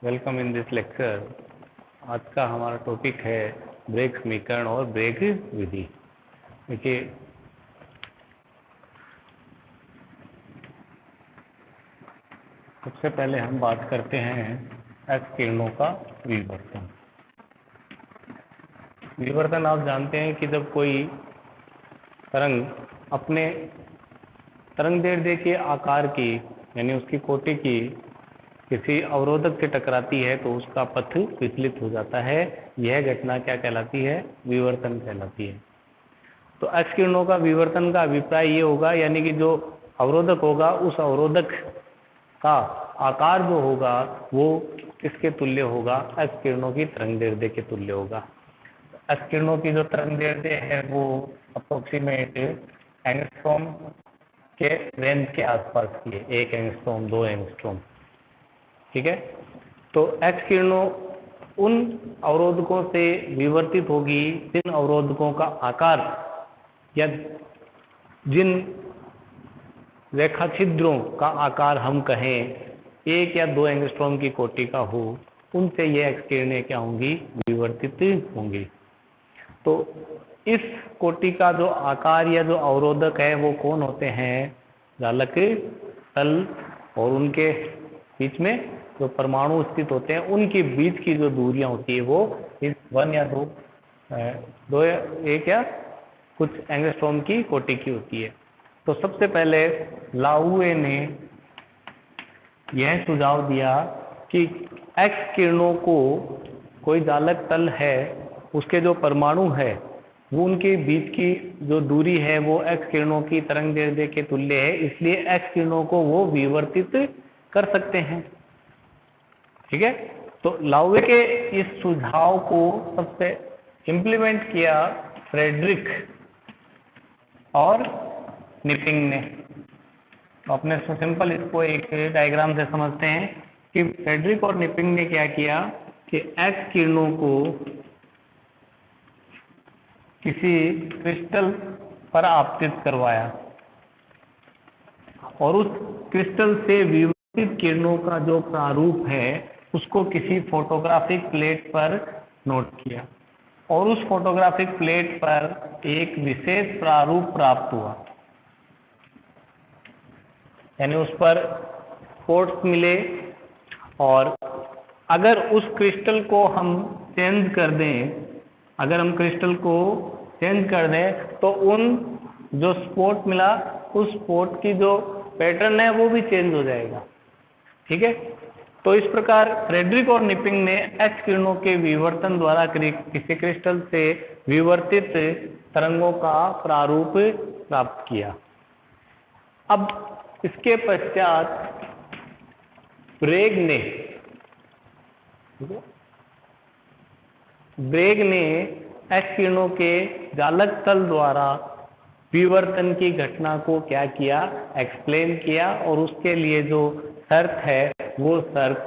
Welcome in this lecture. आज का हमारा टॉपिक है ब्रेक समीकरण और ब्रेक विधि। देखिए, सबसे पहले हम बात करते हैं एक्स किरणों का विवर्तन। विवर्तन आप जानते हैं कि जब कोई तरंग अपने तरंगदैर्ध्य के आकार की यानी उसकी कोटि की किसी अवरोधक से टकराती है तो उसका पथ विचलित हो जाता है। यह घटना क्या कहलाती है? विवर्तन कहलाती है। तो एक्स किरणों का विवर्तन का अभिप्राय ये होगा, यानी कि जो अवरोधक होगा उस अवरोधक का आकार जो होगा वो किसके तुल्य होगा? एक्स किरणों की तरंगदैर्ध्य के तुल्य होगा। एक्स किरणों की जो तरंगदैर्ध्य है वो अप्रोक्सीमेट एंगस्ट्रॉम के रेंज के आसपास की है, 1 एंगस्ट्रॉम 2 एंगस्ट्रॉम। ठीक है। तो एक्स किरणों उन अवरोधकों से विवर्तित होगी जिन अवरोधकों का आकार या जिन रेखा छिद्रों का आकार हम कहें 1 या 2 एंगस्ट्रॉम की कोटि का हो, उनसे ये एक्स किरणें क्या होंगी? विवर्तित होंगी। तो इस कोटि का जो आकार या जो अवरोधक है वो कौन होते हैं? जालक तल और उनके बीच में जो परमाणु स्थित होते हैं उनके बीच की जो दूरियां होती है वो इस 1 या 2 या 1 या कुछ एंगस्ट्रॉम की कोटि की होती है। तो सबसे पहले लाउए ने यह सुझाव दिया कि एक्स किरणों को कोई जालक तल है, उसके जो परमाणु है वो उनके बीच की जो दूरी है वो एक्स किरणों की तरंगदैर्ध्य के तुल्य है, इसलिए एक्स किरणों को वो विवर्तित कर सकते हैं। ठीक है। तो लाउए के इस सुझाव को सबसे इम्प्लीमेंट किया फ्रेडरिक और निपिंग ने। तो अपने सिंपल इसको एक डायग्राम से समझते हैं कि फ्रेडरिक और निपिंग ने क्या किया कि एक्स किरणों को किसी क्रिस्टल पर आपतित करवाया और उस क्रिस्टल से विवर्तित किरणों का जो प्रारूप है उसको किसी फोटोग्राफिक प्लेट पर नोट किया और उस फोटोग्राफिक प्लेट पर एक विशेष प्रारूप प्राप्त हुआ, यानी उस पर स्पॉट्स मिले। और अगर उस क्रिस्टल को हम चेंज कर दें, अगर हम क्रिस्टल को चेंज कर दें तो उन जो स्पॉट मिला उस स्पॉट की जो पैटर्न है वो भी चेंज हो जाएगा। ठीक है। तो इस प्रकार फ्रेडरिक और निपिंग ने एक्स किरणों के विवर्तन द्वारा किसी क्रिस्टल से विवर्तित तरंगों का प्रारूप प्राप्त किया। अब इसके पश्चात ब्रेग ने एक्स किरणों के जालक तल द्वारा विवर्तन की घटना को क्या किया? एक्सप्लेन किया। और उसके लिए जो शर्त है वो शर्त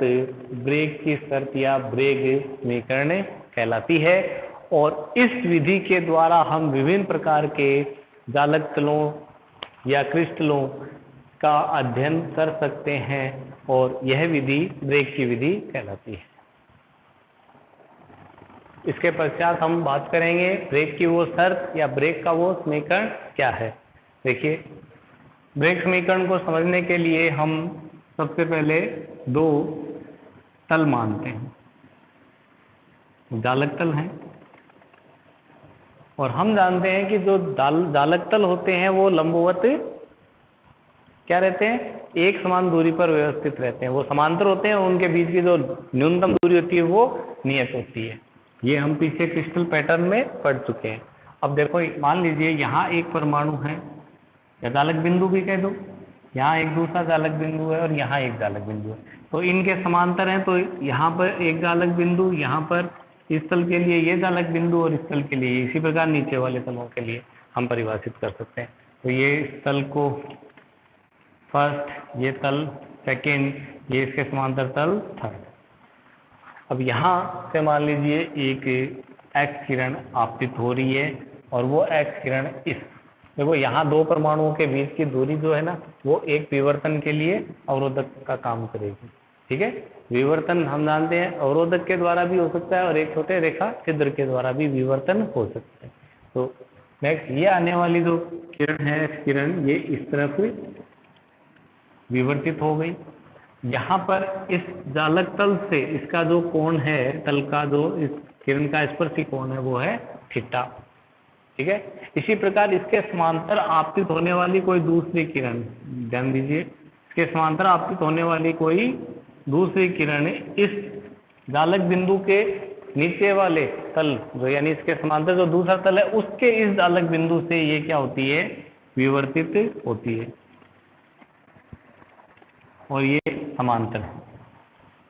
ब्रेग की शर्त या ब्रेग समीकरण कहलाती है। और इस विधि के द्वारा हम विभिन्न प्रकार के जालक तलों या क्रिस्टलों का अध्ययन कर सकते हैं और यह विधि ब्रेग की विधि कहलाती है। इसके पश्चात हम बात करेंगे ब्रेग की वो शर्त या ब्रेग का वो समीकरण क्या है। देखिए, ब्रेग समीकरण को समझने के लिए हम सबसे पहले 2 तल मानते हैं, जालक तल हैं। और हम जानते हैं कि जो जालक तल होते हैं वो लंबवत क्या रहते हैं? एक समान दूरी पर व्यवस्थित रहते हैं। वो समांतर होते हैं, उनके बीच की जो न्यूनतम दूरी होती है वो नियत होती है। ये हम पीछे क्रिस्टल पैटर्न में पढ़ चुके हैं। अब देखो, मान लीजिए यहाँ एक परमाणु है या जालक बिंदु भी कह दो, यहाँ एक दूसरा जालक बिंदु है और यहाँ एक जालक बिंदु है। तो इनके समांतर हैं, तो यहाँ पर एक जालक बिंदु, यहाँ पर इस तल के लिए ये जालक बिंदु और इस तल के लिए, इसी प्रकार नीचे वाले तलों के लिए हम परिभाषित कर सकते हैं। तो ये इस तल को फर्स्ट, ये तल सेकेंड, ये इसके समांतर तल थर्ड। अब यहाँ से मान लीजिए एक एक्स किरण आपतित हो रही है और वो एक्स किरण देखो यहाँ 2 परमाणुओं के बीच की दूरी जो है ना वो एक विवर्तन के लिए अवरोधक का काम करेगी। ठीक है। विवर्तन हम जानते हैं अवरोधक के द्वारा भी हो सकता है और एक छोटे रेखा छिद्र के द्वारा भी विवर्तन हो सकता है। तो नेक्स्ट ये आने वाली जो किरण है, किरण ये इस तरफ विवर्तित हो गई। यहाँ पर इस जालक तल से इसका जो कोण है, तल का जो इस किरण का स्पर्शी कोण है वो है थीटा। ठीक है। इसी प्रकार इसके समांतर आपतित होने वाली कोई दूसरी किरण, ध्यान दीजिए, इसके समांतर आपतित होने वाली कोई दूसरी किरण इस जालक बिंदु के नीचे वाले तल जो यानी इसके समांतर जो दूसरा तल है उसके इस जालक बिंदु से ये क्या होती है, विवर्तित होती है और ये समांतर है।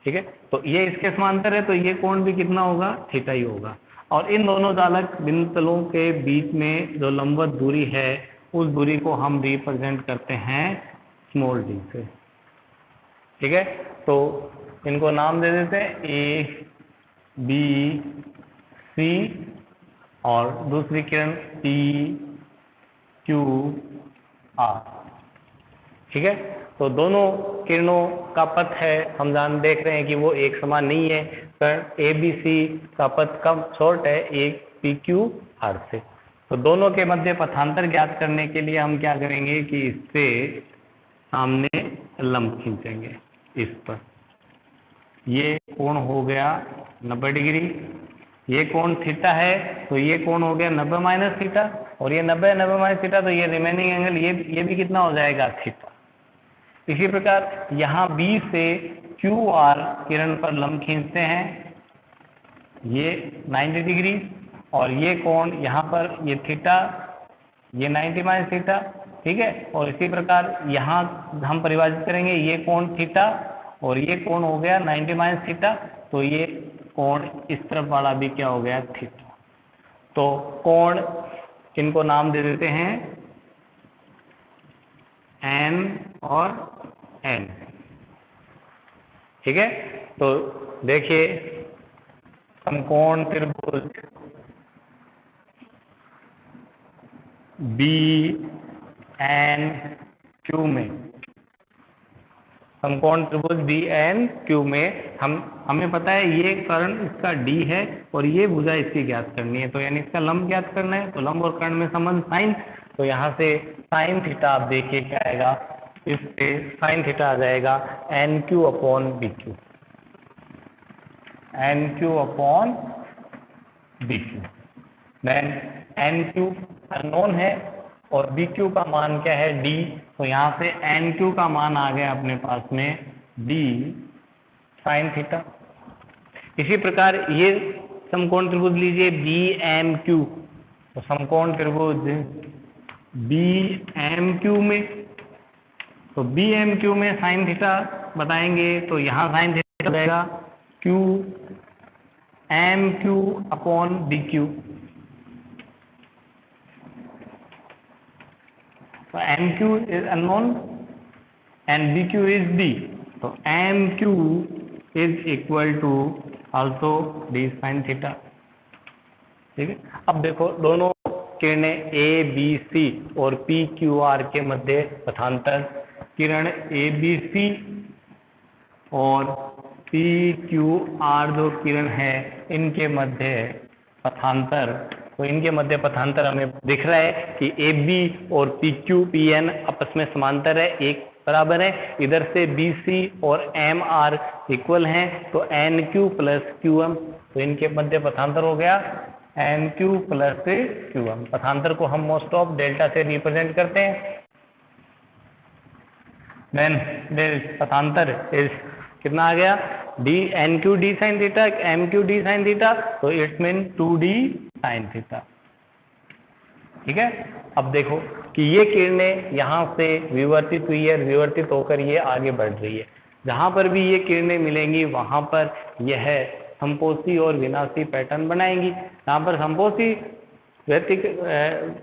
ठीक है। तो ये इसके समांतर है तो ये कोण भी कितना होगा, थीटा ही होगा। और इन दोनों जालक बिंदु तलों के बीच में जो लंबवत दूरी है उस दूरी को हम रिप्रेजेंट करते हैं स्मॉल डी से। ठीक है। तो इनको नाम दे देते हैं ए बी सी और दूसरी किरण पी क्यू आर। ठीक है। तो दोनों किरणों का पथ है, हम देख रहे हैं कि वो एक समान नहीं है, कारण ए बी सी का पथ कम शॉर्ट है एक पी क्यू आर से। तो दोनों के मध्य पथांतर ज्ञात करने के लिए हम क्या करेंगे कि इससे सामने लंब खींचेंगे इस पर। ये कोण हो गया 90 डिग्री, ये कोण थीटा है तो ये कोण हो गया 90 माइनस थीटा, और ये 90 माइनस थीटा तो ये रिमेनिंग एंगल ये भी कितना हो जाएगा, थीटा। इसी प्रकार यहाँ बी से क्यू आर किरण पर लंब खींचते हैं, ये 90 डिग्री, और ये कोण यहाँ पर ये थीटा, ये 90 माइनस थीटा। ठीक है। और इसी प्रकार यहाँ हम परिभाषित करेंगे ये कोण थीटा और ये कोण हो गया 90 माइनस थीटा, तो ये कोण इस तरफ वाला भी क्या हो गया, थीटा। तो कोण इनको नाम दे देते हैं एन और एन। ठीक है। तो देखिए समकोण त्रिभुज बी एन क्यू में, समकोण त्रिभुज बी एन क्यू में हमें पता है ये कर्ण इसका डी है और ये भुजा इसकी ज्ञात करनी है, तो यानी इसका लंब ज्ञात करना है। तो लंब और कर्ण में संबंध साइन, तो यहाँ से साइन थीटा आप देखिए क्या आएगा, इससे साइन थीटा आ जाएगा N Q upon B Q, N Q upon B Q. Then N Q unknown है और बी क्यू का मान क्या है, डी, तो यहाँ से एन क्यू का मान आ गया अपने पास में डी साइन थीटा। इसी प्रकार ये समकोण त्रिभुज लीजिए बी एम क्यू, तो समकोण त्रिभुज बी एम क्यू में, तो बी एम क्यू में साइन थीटा बताएंगे, तो यहाँ साइन थीटा हो जाएगा Q M Q upon B Q. तो M Q is unknown and B Q is D, तो M Q is equal to also D sine theta. ठीक है। अब देखो दोनों किरणें ए बी सी और पी क्यू आर के मध्य पथांतर, किरण ए बी सी और पी क्यू आर जो किरण है इनके मध्य पथांतर, तो इनके मध्य पथांतर हमें दिख रहा है कि ए बी और पी क्यू पी एन आपस में समांतर है, एक बराबर है। इधर से बी सी और एम आर इक्वल हैं, तो N Q plus Q M, तो इनके मध्य पथांतर हो गया N Q plus Q M. पथांतर को हम मोस्ट ऑफ डेल्टा से रिप्रेजेंट करते हैं। देन पथांतर इज कितना आ गया, D N Q D sine theta M Q D sine theta, तो it's mean 2d sine theta. ठीक है। अब देखो कि ये किरणें यहाँ से विवर्तित हुई है, विवर्तित होकर ये आगे बढ़ रही है। जहाँ पर भी ये किरणें मिलेंगी वहाँ पर यह संपोषी और विनाशी पैटर्न बनाएंगी। जहाँ पर संपोषी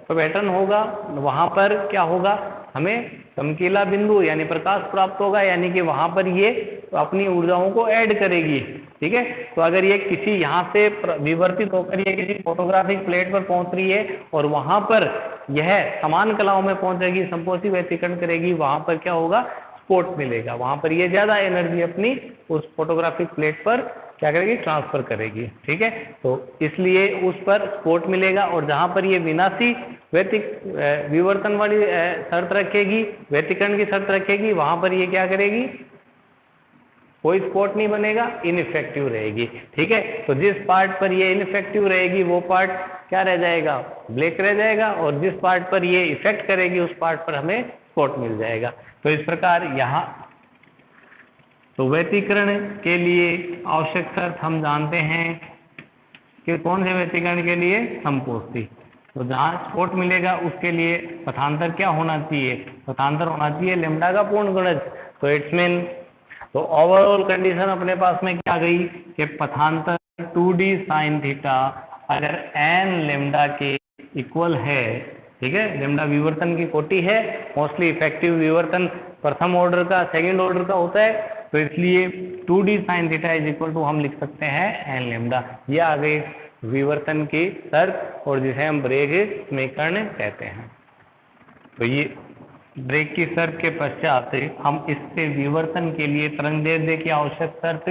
पैटर्न होगा वहाँ पर क्या होगा, हमें चमकीला बिंदु यानी प्रकाश प्राप्त होगा, यानी कि वहाँ पर ये अपनी ऊर्जाओं को ऐड करेगी। ठीक है। तो अगर ये किसी यहाँ से विवर्तित होकर ये किसी फोटोग्राफिक प्लेट पर पहुँच रही है और वहाँ पर यह समान कलाओं में पहुँचेगी, संपोषी व्यतिकरण करेगी, वहाँ पर क्या होगा, स्पॉट मिलेगा, वहाँ पर ये ज़्यादा एनर्जी अपनी उस फोटोग्राफिक प्लेट पर क्या करेगी, ट्रांसफर करेगी। ठीक है, तो इसलिए उस पर स्पॉट मिलेगा, और जहां पर ये विनाशी विवर्तन वाली शर्त रखेगी, व्यतिकरण की शर्त रखेगी, वहां पर ये क्या करेगी, कोई स्पॉट नहीं बनेगा, इनइफेक्टिव रहेगी। ठीक है, तो जिस पार्ट पर ये इनइफेक्टिव रहेगी वो पार्ट क्या रह जाएगा, ब्लैक रह जाएगा, और जिस पार्ट पर ये इफेक्ट करेगी उस पार्ट पर हमें स्पॉट मिल जाएगा। तो इस प्रकार यहाँ तो व्यतिकरण के लिए आवश्यक शर्त हम जानते हैं कि कौन से व्यतिकरण के लिए, समपोषी। तो जहाँ स्पॉट मिलेगा उसके लिए पथांतर क्या होना चाहिए, पथांतर होना चाहिए लैम्डा का पूर्ण गुणज। तो इट्स मीन, तो ओवरऑल कंडीशन अपने पास में क्या गई कि पथांतर 2d sin थीटा अगर n लैम्डा के इक्वल है, ठीक है, लैम्डा विवर्तन की कोटि है, मोस्टली इफेक्टिव विवर्तन प्रथम ऑर्डर का, सेकंड ऑर्डर का होता है, तो इसलिए 2d sin theta is equal to हम लिख सकते हैं n लैम्डा। ये आ गई विवर्तन की शर्त, और जिसे हम ब्रेग समीकरण कहते हैं। तो ये ब्रेग की शर्त के पश्चात हम इससे विवर्तन के लिए तरंग दैर्ध्य की आवश्यक शर्त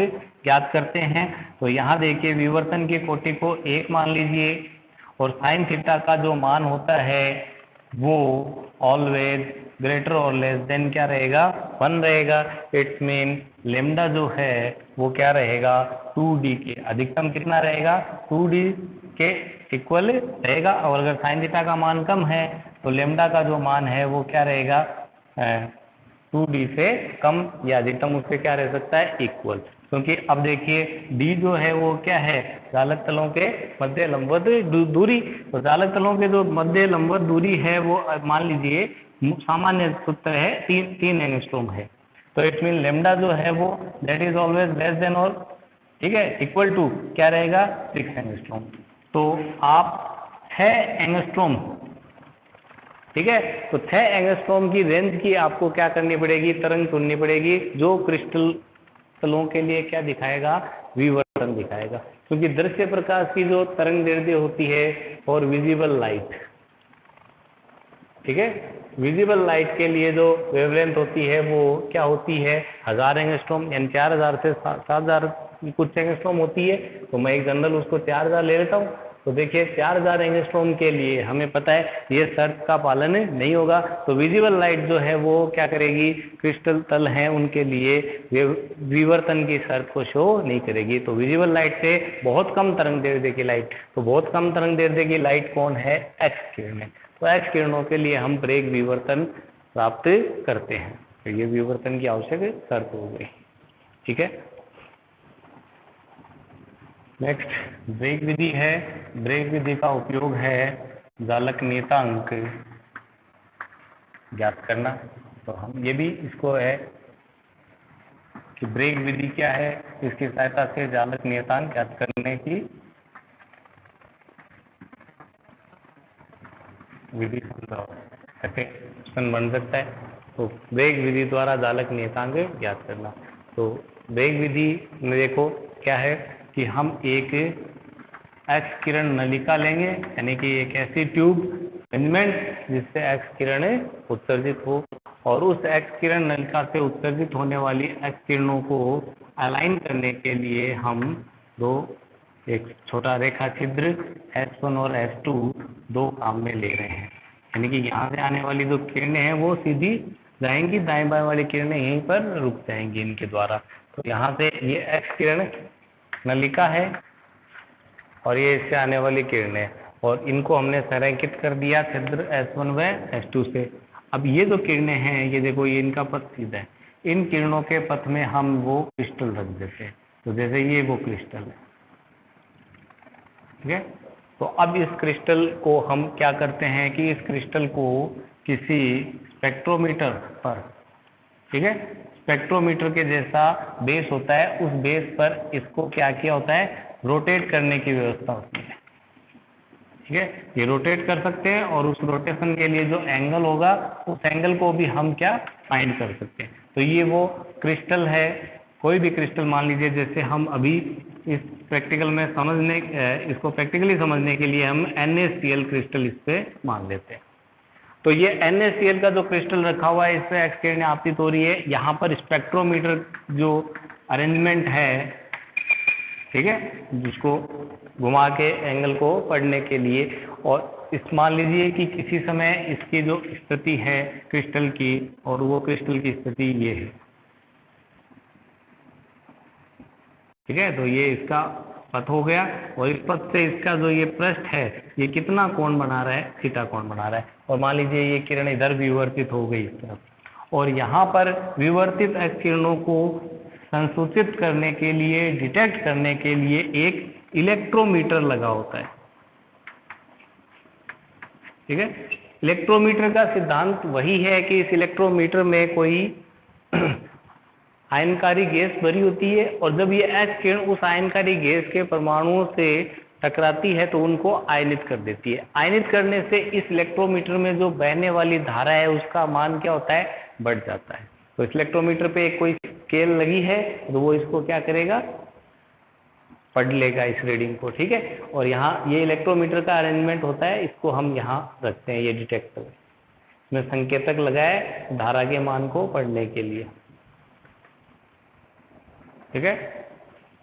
ज्ञात करते हैं। तो यहाँ देखिए विवर्तन की कोटि को 1 मान लीजिए, और साइन थीटा का जो मान होता है वो ऑलवेज ग्रेटर और लेस देन क्या रहेगा, 1 रहेगा। इट्स मीन लेमडा जो है वो क्या रहेगा, 2d के अधिकतम कितना रहेगा, 2d के इक्वल रहेगा। और अगर साइन थीटा का मान कम है तो लेमडा का जो मान है वो क्या रहेगा, 2d से कम या अधिकतम उससे क्या रह सकता है, इक्वल। क्योंकि अब देखिए d जो है वो क्या है, चालक तलों के मध्य लंबवत दूरी। तो चालक तलों के जो मध्य लंबवत दूरी है वो मान लीजिए सामान्य सूत्र है 3 एंगस्ट्रॉम है। तो इट मीन लेमडा जो है वो that is always less than और, ठीक है, इक्वल टू क्या रहेगा, 6 एंगस्ट्रॉम। तो आप 6 एंगस्ट्रॉम, ठीक है, तो 6 एंगस्ट्रॉम की रेंज की आपको क्या करनी पड़ेगी, तरंग चुननी पड़ेगी, जो क्रिस्टल तलों के लिए क्या दिखाएगा, विवर्तन दिखाएगा। क्योंकि दृश्य प्रकाश की जो तरंग दैर्ध्य होती है और विजिबल लाइट, ठीक है, विजिबल लाइट के लिए जो वेवलेंथ होती है वो क्या होती है, 1000 एंगस्ट्रॉम, यानी 4000 से 7000 कुछ एंगस्ट्रॉम होती है। तो मैं एक जनरल उसको 4000 ले लेता हूँ। तो देखिए 4000 एंगस्ट्रॉम के लिए हमें पता है ये शर्त का पालन नहीं होगा, तो विजिबल लाइट जो है वो क्या करेगी, क्रिस्टल तल हैं उनके लिए विवर्तन की शर्त को शो नहीं करेगी। तो विजिबल लाइट से बहुत कम तरंग दैर्ध्य की लाइट, तो बहुत कम तरंग दैर्ध्य की लाइट कौन है, एक्स किरणें। तो एक्स किरणों के लिए हम ब्रेग विवर्तन प्राप्त करते हैं। तो ये विवर्तन की आवश्यक शर्त हो गई, ठीक है। नेक्स्ट ब्रेग विधि है। ब्रेग विधि का उपयोग है जालक नियतांक ज्ञात करना। तो हम ये भी इसको है कि ब्रेग विधि क्या है, इसकी सहायता से जालक नियतांक ज्ञात करने की विधि प्रश्न बन सकता है। तो ब्रेग विधि द्वारा जालक नियतांक ज्ञात करना। तो ब्रेग विधि में देखो क्या है कि हम एक एक्स किरण नलिका लेंगे, यानी कि एक ऐसी ट्यूब अरेंजमेंट जिससे एक्स किरणें उत्सर्जित हो, और उस एक्स किरण नलिका से उत्सर्जित होने वाली एक्स किरणों को अलाइन करने के लिए हम एक छोटा रेखा छिद्र S1 और S2 दो काम में ले रहे हैं। यानी कि यहाँ से आने वाली जो किरणें हैं वो सीधी जाएंगी, दाएं बाएं वाली किरणें यहीं पर रुक जाएंगी इनके द्वारा। तो यहाँ से ये एक्स किरण नलिका है और ये इससे आने वाली किरणें, और इनको हमने संरेखित कर दिया छिद्र S1 व S2 से। अब ये जो किरणें हैं, ये देखो, ये इनका पथ सीधा है। इन किरणों के पथ में हम वो क्रिस्टल रख देते हैं। तो जैसे ये वो क्रिस्टल है, ठीक है। तो अब इस क्रिस्टल को हम क्या करते हैं कि इस क्रिस्टल को किसी स्पेक्ट्रोमीटर पर, ठीक है, स्पेक्ट्रोमीटर के जैसा बेस होता है, उस बेस पर इसको क्या किया होता है, रोटेट करने की व्यवस्था होती है, ठीक है। ये रोटेट कर सकते हैं और उस रोटेशन के लिए जो एंगल होगा उस एंगल को भी हम क्या फाइंड कर सकते हैं। तो ये वो क्रिस्टल है, कोई भी क्रिस्टल मान लीजिए, जैसे हम अभी इस प्रैक्टिकल में इसको प्रैक्टिकली समझने के लिए हम NaCl क्रिस्टल इस पे मान लेते हैं। तो ये NaCl का जो क्रिस्टल रखा हुआ है, इससे एक्स किरणें आपतित हो रही है। यहाँ पर स्पेक्ट्रोमीटर जो अरेंजमेंट है, ठीक है, जिसको घुमा के एंगल को पढ़ने के लिए। और इस मान लीजिए कि किसी समय इसकी जो स्थिति है क्रिस्टल की, और वो क्रिस्टल की स्थिति ये है, ठीक है। तो ये इसका पथ हो गया, और इस पथ से इसका जो ये पृष्ठ है ये कितना कोण बना रहा है, थीटा कोण बना रहा है। और मान लीजिए ये किरण इधर विवर्तित हो गई इस तरफ, और यहाँ पर विवर्तित एक्स किरणों को संसूचित करने के लिए, डिटेक्ट करने के लिए एक इलेक्ट्रोमीटर लगा होता है, ठीक है। इलेक्ट्रोमीटर का सिद्धांत वही है कि इस इलेक्ट्रोमीटर में कोई आयनकारी गैस भरी होती है, और जब ये एक्स किरण उस आयनकारी गैस के परमाणुओं से टकराती है तो उनको आयनित कर देती है। आयनित करने से इस इलेक्ट्रोमीटर में जो बहने वाली धारा है उसका मान क्या होता है, बढ़ जाता है। तो इस इलेक्ट्रोमीटर पे एक कोई स्केल लगी है, तो वो इसको क्या करेगा, पढ़ लेगा इस रीडिंग को, ठीक है। और यहाँ ये इलेक्ट्रोमीटर का अरेंजमेंट होता है, इसको हम यहाँ रखते हैं, ये डिटेक्टर इसमें संकेतक लगाए धारा के मान को पढ़ने के लिए, ठीक है।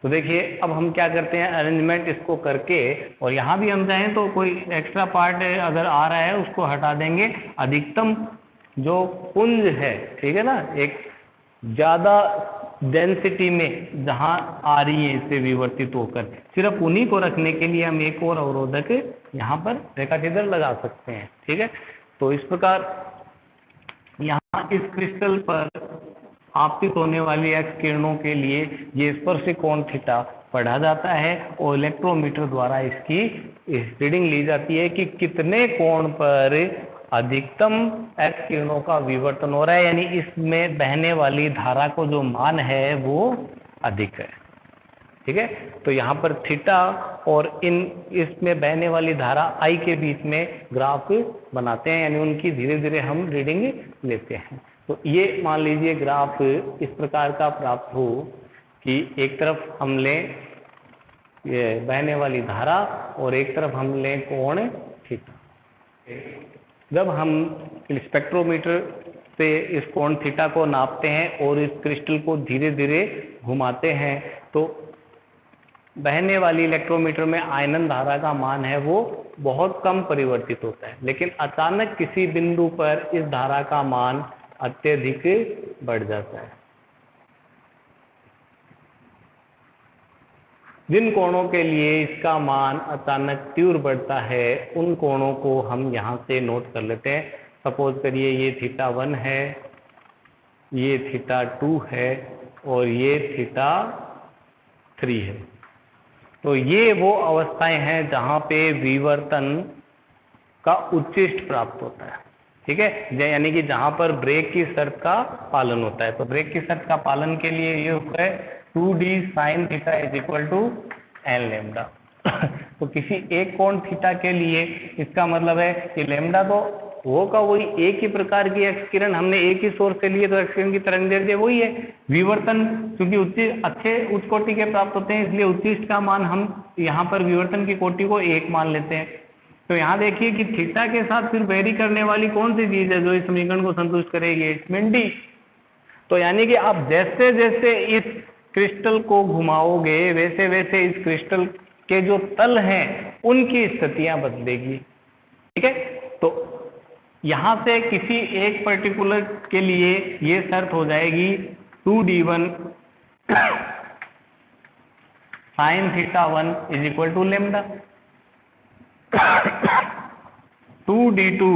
तो देखिए अब हम क्या करते हैं, अरेंजमेंट इसको करके, और यहाँ भी हम चाहें तो कोई एक्स्ट्रा पार्ट अगर आ रहा है उसको हटा देंगे। अधिकतम जो पुंज है, ठीक है ना, एक ज़्यादा डेंसिटी में जहाँ आ रही है इससे विवर्तित होकर, सिर्फ उन्हीं को रखने के लिए हम एक और अवरोधक यहाँ पर रेखाचित्र लगा सकते हैं, ठीक है। तो इस प्रकार यहाँ इस क्रिस्टल पर आपतित होने वाली एक्स किरणों के लिए ये स्पर्श कोण थीटा पढ़ा जाता है, और इलेक्ट्रोमीटर द्वारा इसकी रीडिंग ली जाती है कि कितने कोण पर अधिकतम एक्स किरणों का विवर्तन हो रहा है, यानी इसमें बहने वाली धारा को जो मान है वो अधिक है, ठीक है। तो यहाँ पर थीटा और इसमें बहने वाली धारा आई के बीच में ग्राफ बनाते हैं, यानी उनकी धीरे धीरे हम रीडिंग लेते हैं। तो ये मान लीजिए ग्राफ इस प्रकार का प्राप्त हो कि एक तरफ हम लें ये बहने वाली धारा, और एक तरफ हम लें कोण थीटा। जब हम स्पेक्ट्रोमीटर से इस कोण थीटा को नापते हैं और इस क्रिस्टल को धीरे धीरे घुमाते हैं, तो बहने वाली इलेक्ट्रोमीटर में आयनन धारा का मान है वो बहुत कम परिवर्तित होता है, लेकिन अचानक किसी बिंदु पर इस धारा का मान अत्यधिक बढ़ जाता है। जिन कोणों के लिए इसका मान अचानक तीव्र बढ़ता है उन कोणों को हम यहाँ से नोट कर लेते हैं। सपोज करिए ये थीटा 1 है, ये थीटा 2 है, और ये थीटा 3 है। तो ये वो अवस्थाएं हैं जहाँ पे विवर्तन का उच्चिष्ट प्राप्त होता है, ठीक है, यानी कि जहाँ पर ब्रेक की शर्त का पालन होता है। तो ब्रेक की शर्त का पालन के लिए ये होता है 2d sin theta is equal to N lambda. तो किसी एक कोण थीटा के लिए इसका मतलब है कि लेमडा तो होगा वही, एक ही प्रकार की एक्स किरण हमने एक ही सोर्स से लिए, तो एक्स किरण की तरंग दैर्ध्य वही है। विवर्तन क्योंकि अच्छे उच्च कोटि के प्राप्त होते हैं, इसलिए उच्चिष्ट का मान हम यहाँ पर विवर्तन की कोटि को 1 मान लेते हैं। तो यहाँ देखिए कि थीटा के साथ फिर वेरी करने वाली कौन सी चीज है जो इस समीकरण को संतुष्ट करेगी, इट्स मीन डी। तो यानी कि आप जैसे जैसे इस क्रिस्टल को घुमाओगे वैसे वैसे इस क्रिस्टल के जो तल हैं उनकी स्थितियां बदलेगी, ठीक है। तो यहाँ से किसी एक पर्टिकुलर के लिए ये शर्त हो जाएगी 2d1 sin theta 1 is equal to lambda, 2d2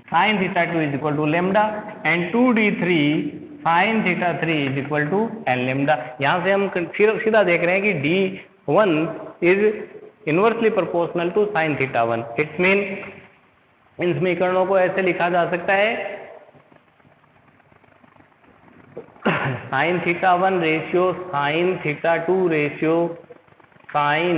sin theta 2 is equal to lambda, and 2d3 sin theta 3 is equal to N lambda. यहाँ से हम सीधा देख रहे हैं कि d1 is inversely proportional to sin theta 1। It's mean इन समीकरणों को ऐसे लिखा जा सकता है sin theta 1 ratio sin theta 2 ratio sin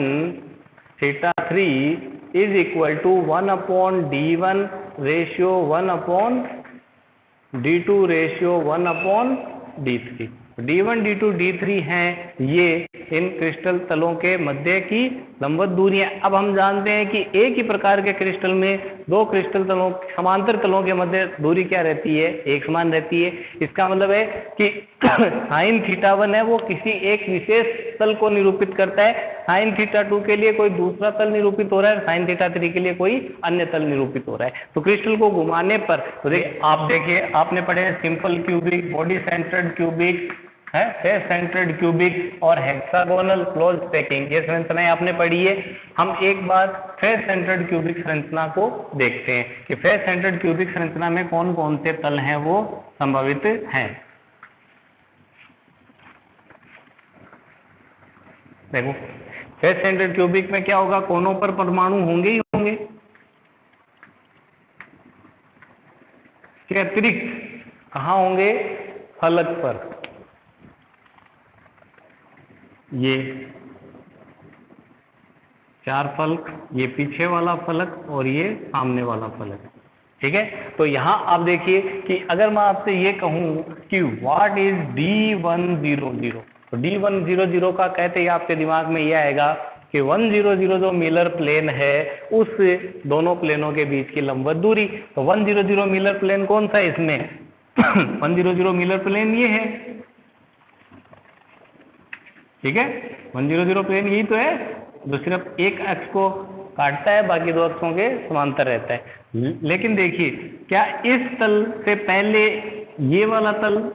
theta 3 is equal to 1/d1 ratio 1/d2 ratio 1/d3। D1 D2 D3 हैं ये इन क्रिस्टल तलों के मध्य की लंबवत दूरियां। अब हम जानते हैं कि एक ही प्रकार के क्रिस्टल में दो क्रिस्टल तलों समांतर तलों के मध्य दूरी क्या रहती है, एक समान रहती है। इसका मतलब है कि साइन थीटा 1 है वो किसी एक विशेष तल को निरूपित करता है, साइन थीटा 2 के लिए कोई दूसरा तल निरूपित हो रहा है, साइन थीटा 3 के लिए कोई अन्य तल निरूपित हो रहा है। तो क्रिस्टल को घुमाने पर तो देखिए आपने पढ़े simple cubic, body centred cubic है, फेस सेंटर्ड क्यूबिक और हेक्सागोनल क्लोज पैकिंग, ये संरचनाएं आपने पढ़ी है। हम एक बार फेस सेंटर्ड क्यूबिक संरचना को देखते हैं कि फेस सेंटर्ड क्यूबिक संरचना में कौन कौन से तल हैं वो संभावित हैं। देखो फेस सेंटर्ड क्यूबिक में क्या होगा, कोनों पर परमाणु होंगे ही होंगे। इसके अतिरिक्त कहाँ होंगे, फलक पर, ये 4 फलक, ये पीछे वाला फलक और ये सामने वाला फलक, ठीक है। तो यहाँ आप देखिए कि अगर मैं आपसे ये कहूँ कि व्हाट इज D100, तो D100 का कहते ही आपके दिमाग में ये आएगा कि 100 जो मिलर प्लेन है उस दोनों प्लेनों के बीच की लंबवत दूरी। तो 100 मिलर प्लेन कौन सा है इसमें 100 मिलर प्लेन ये है, ठीक है। 100 प्लेन यही तो है जो सिर्फ एक अक्ष को काटता है, बाकी दो अक्षों के समांतर रहता है। लेकिन देखिए क्या इस तल से पहले ये वाला तल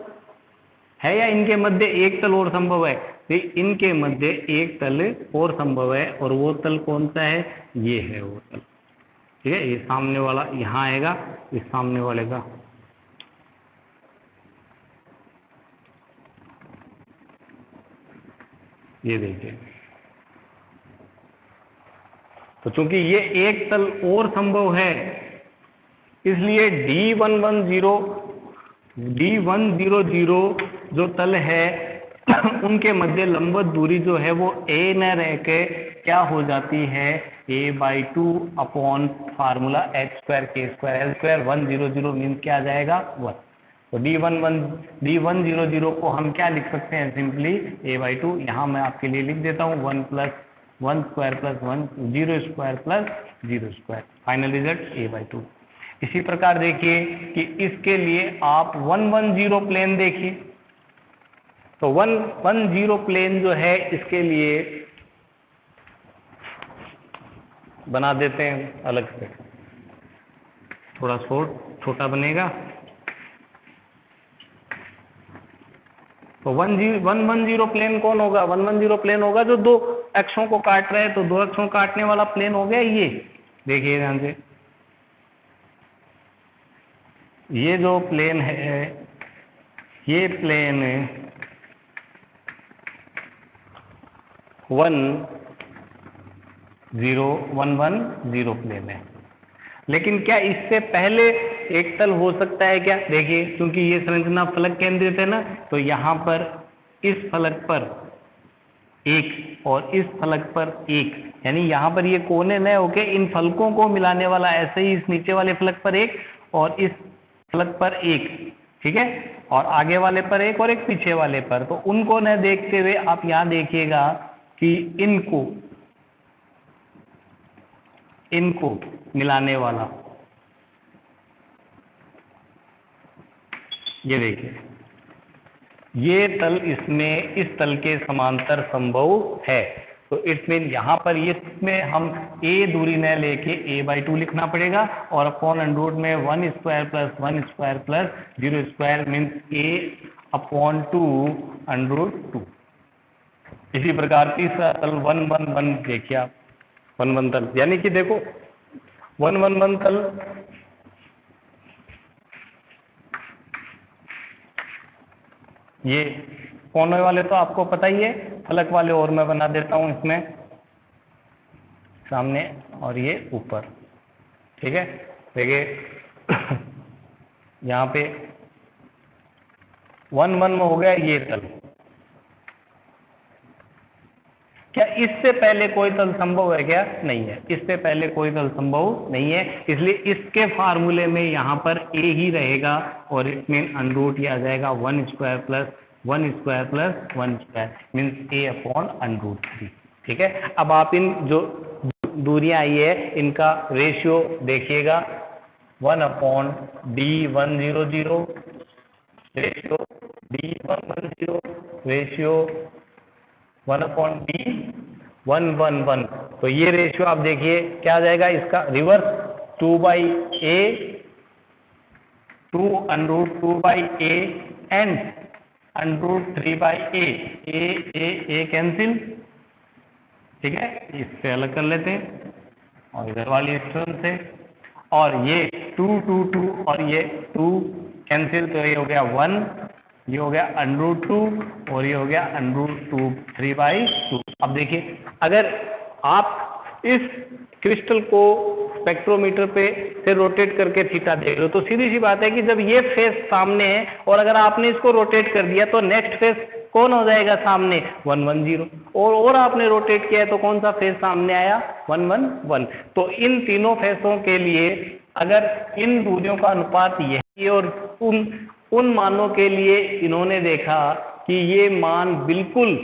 है या इनके मध्य एक तल और संभव है, तो इनके मध्य एक तल और संभव है और वो तल कौन सा है, ये है वो तल, ठीक है। ये सामने वाला यहाँ आएगा, इस सामने वाले का ये देखिए। तो चूंकि ये एक तल और संभव है इसलिए D100 जो तल है उनके मध्य लंबवत दूरी जो है वो a न रह के क्या हो जाती है, a/2 upon formula h²k²l²। 100 means क्या आ जाएगा 1। तो D100 को हम क्या लिख सकते हैं, सिंपली a/2। यहाँ मैं आपके लिए लिख देता हूँ 1 + 1² + 1 0² + 0², फाइनल रिजल्ट a/2। इसी प्रकार देखिए कि इसके लिए आप 110 प्लेन देखिए। तो 110 प्लेन जो है इसके लिए बना देते हैं अलग से, थोड़ा छोटा बनेगा। तो 110 प्लेन कौन होगा, 110 प्लेन होगा जो दो अक्षों को काट रहे हैं। तो दो अक्षों काटने वाला प्लेन हो गया ये, देखिए ध्यान से, ये जो प्लेन है ये प्लेन 110 प्लेन है। लेकिन क्या इससे पहले एक तल हो सकता है क्या, देखिए क्योंकि ये संरचना फलक केंद्रित है ना, तो यहाँ पर इस फलक पर एक और इस फलक पर एक, यानी यहाँ पर ये कोने न होके इन फलकों को मिलाने वाला, ऐसे ही इस नीचे वाले फलक पर एक और इस फलक पर एक, ठीक है, और आगे वाले पर एक और एक पीछे वाले पर। तो उनको न देखते हुए आप यहाँ देखिएगा कि इनको मिलाने वाला, ये देखिए ये तल इसमें इस तल के समांतर संभव है। तो इट्स मीन यहाँ पर ये इसमें हम a दूरी न लेके a/2 लिखना पड़ेगा और अपॉन अंडर में 1² + 1² + 0² मीन्स a/2 √2। इसी प्रकार तीसरा तल 111 देखिए आप, 111 तल, यानी कि देखो 111 तल ये कोने वाले तो आपको पता ही है, फलक वाले और मैं बना देता हूं इसमें सामने और ये ऊपर, ठीक है। देखिए यहाँ पे 1 में हो गया ये तल। क्या इससे पहले कोई तल संभव है क्या, नहीं है, इससे पहले कोई तल संभव नहीं है, इसलिए इसके फार्मूले में यहाँ पर a ही रहेगा और इसमें √, ये आ जाएगा 1² + 1 square plus 1 square means a upon √3। ठीक है, अब आप इन जो दूरियां आई है इनका रेशियो देखिएगा, 1 upon D100 ratio D110 ratio 1 upon D111। तो ये रेशियो आप देखिए क्या आ जाएगा, इसका reverse 2/a 2√2/a and √3/a a cancel. ठीक है, इससे अलग कर लेते हैं और इधर वाली टर्म से, और ये 2 2 2 और ये 2 कैंसिल, तो ये हो गया 1, ये हो गया √2 और ये हो गया √2 3/2। अब देखिए अगर आप इस क्रिस्टल को स्पेक्ट्रोमीटर पे से रोटेट करके थीटा देख लो तो सीधी सी बात है कि जब ये फेस सामने है और अगर आपने इसको रोटेट कर दिया तो नेक्स्ट फेस कौन हो जाएगा सामने, 110। और आपने रोटेट किया है तो कौन सा फेस सामने आया, 111। तो इन तीनों फेसों के लिए अगर इन दूरियों का अनुपात यही और उन मानों के लिए इन्होंने देखा कि ये मान बिल्कुल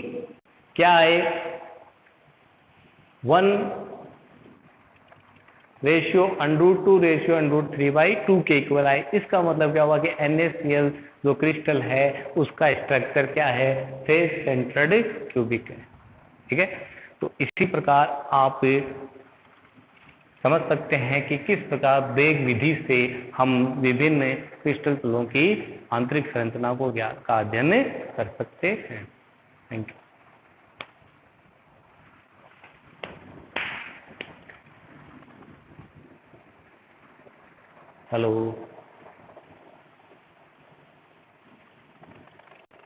क्या है, 1 रेशियो √2 रेशियो √3/2 के इक्वल आए। इसका मतलब क्या हुआ कि NaCl जो क्रिस्टल है उसका स्ट्रक्चर क्या है, फेस सेंटर्ड क्यूबिक है। ठीक है, तो इसी प्रकार आप समझ सकते हैं कि किस प्रकार वेग विधि से हम विभिन्न क्रिस्टल तलों की आंतरिक संरचना को का अध्ययन कर सकते हैं। Thank you. हेलो।